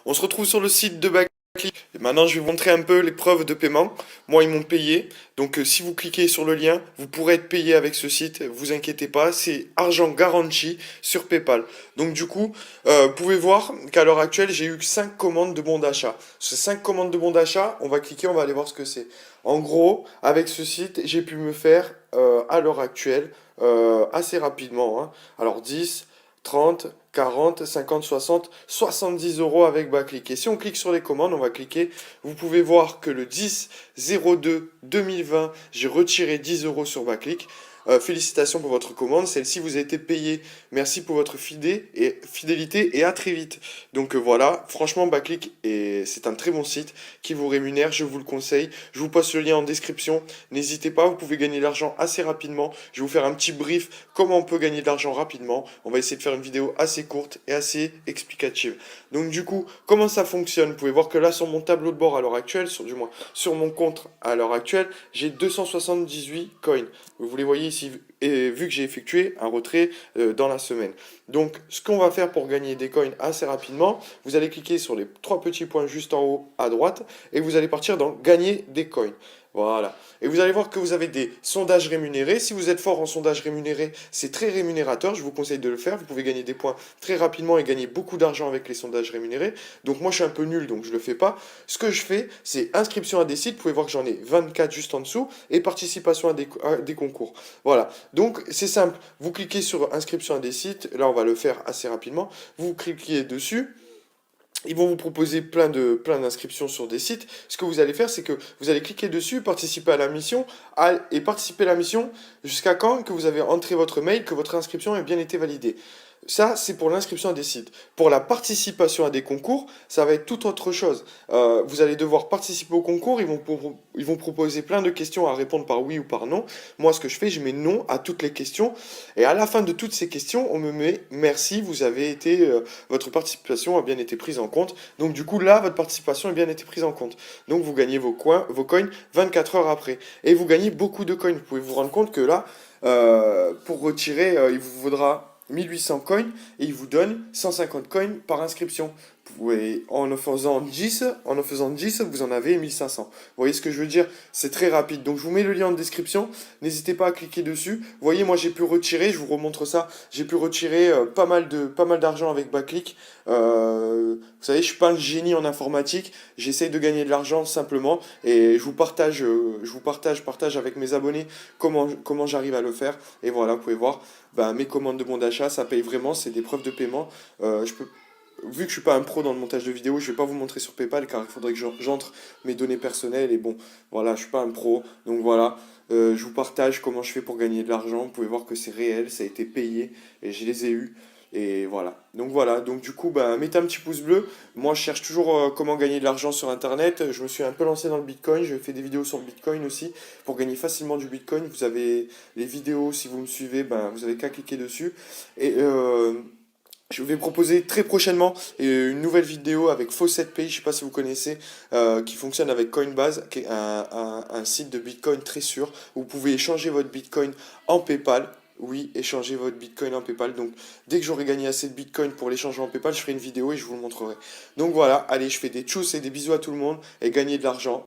On se retrouve sur le site de Backclick. Et maintenant, je vais vous montrer un peu les preuves de paiement. Moi, ils m'ont payé. Donc, si vous cliquez sur le lien, vous pourrez être payé avec ce site. Vous inquiétez pas, c'est argent garanti sur PayPal. Donc, du coup, vous pouvez voir qu'à l'heure actuelle, j'ai eu 5 commandes de bons d'achat. Ces 5 commandes de bons d'achat, on va cliquer, on va aller voir ce que c'est. En gros, avec ce site, j'ai pu me faire, à l'heure actuelle, assez rapidement, hein. Alors, 10, 30, 40, 50, 60, 70 euros avec Backclick. Et si on clique sur les commandes, on va cliquer. Vous pouvez voir que le 10-02 2020, j'ai retiré 10 euros sur Backclick. Félicitations pour votre commande. Celle-ci vous a été payée. Merci pour votre fidélité et à très vite. Donc voilà, franchement, Backclick, c'est un très bon site qui vous rémunère. Je vous le conseille. Je vous poste le lien en description. N'hésitez pas, vous pouvez gagner de l'argent assez rapidement. Je vais vous faire un petit brief comment on peut gagner de l'argent rapidement. On va essayer de faire une vidéo assez courte et assez explicative. Donc du coup, comment ça fonctionne? Vous pouvez voir que là, sur mon tableau de bord à l'heure actuelle, du moins sur mon compte à l'heure actuelle, j'ai 278 coins. Vous les voyez ici, et vu que j'ai effectué un retrait dans la semaine. Donc, ce qu'on va faire pour gagner des coins assez rapidement, vous allez cliquer sur les trois petits points juste en haut à droite, et vous allez partir dans gagner des coins. Voilà. Et vous allez voir que vous avez des sondages rémunérés. Si vous êtes fort en sondage rémunéré, c'est très rémunérateur. Je vous conseille de le faire. Vous pouvez gagner des points très rapidement et gagner beaucoup d'argent avec les sondages rémunérés. Donc moi, je suis un peu nul, donc je le fais pas. Ce que je fais, c'est inscription à des sites. Vous pouvez voir que j'en ai 24 juste en dessous et participation à des concours. Voilà. Donc c'est simple. Vous cliquez sur inscription à des sites. Là, on va le faire assez rapidement. Vous cliquez dessus. Ils vont vous proposer plein d'inscriptions sur des sites. Ce que vous allez faire, c'est que vous allez cliquer dessus, participer à la mission, et participer à la mission jusqu'à quand que vous avez entré votre mail, que votre inscription ait bien été validée. Ça, c'est pour l'inscription à des sites. Pour la participation à des concours, ça va être tout autre chose. Vous allez devoir participer au concours, ils vont proposer plein de questions à répondre par oui ou par non. Moi, ce que je fais, je mets non à toutes les questions. Et à la fin de toutes ces questions, on me met merci, votre participation a bien été prise en compte. Donc du coup, là, votre participation a bien été prise en compte. Donc vous gagnez vos coins 24 heures après. Et vous gagnez beaucoup de coins. Vous pouvez vous rendre compte que là, pour retirer, il vous vaudra 1800 coins et il vous donne 150 coins par inscription. En en faisant 10, vous en avez 1500. Vous voyez ce que je veux dire? C'est très rapide. Donc je vous mets le lien en description. N'hésitez pas à cliquer dessus. Vous voyez, moi j'ai pu retirer, je vous remontre ça. J'ai pu retirer pas mal d'argent avec Backclick. Vous savez, je suis pas un génie en informatique. J'essaye de gagner de l'argent simplement et partage avec mes abonnés comment j'arrive à le faire. Et voilà, vous pouvez voir, ben, mes commandes de bons d'achat, ça paye vraiment, c'est des preuves de paiement. Vu que je suis pas un pro dans le montage de vidéos, je vais pas vous montrer sur PayPal car il faudrait que j'entre mes données personnelles et bon, voilà, je suis pas un pro, donc voilà. Je vous partage comment je fais pour gagner de l'argent. Vous pouvez voir que c'est réel, ça a été payé et je les ai eus. Et voilà. Donc du coup, bah, mettez un petit pouce bleu. Moi, je cherche toujours comment gagner de l'argent sur Internet. Je me suis un peu lancé dans le Bitcoin. Je fais des vidéos sur le Bitcoin aussi pour gagner facilement du Bitcoin. Vous avez les vidéos, si vous me suivez, ben, vous avez qu'à cliquer dessus. Et je vais proposer très prochainement une nouvelle vidéo avec FaucetPay, je ne sais pas si vous connaissez, qui fonctionne avec Coinbase, qui est un site de Bitcoin très sûr. Où vous pouvez échanger votre Bitcoin en PayPal. Oui, échanger votre Bitcoin en PayPal. Donc, dès que j'aurai gagné assez de Bitcoin pour l'échanger en PayPal, je ferai une vidéo et je vous le montrerai. Donc voilà, allez, je fais des tchuss et des bisous à tout le monde et gagnez de l'argent.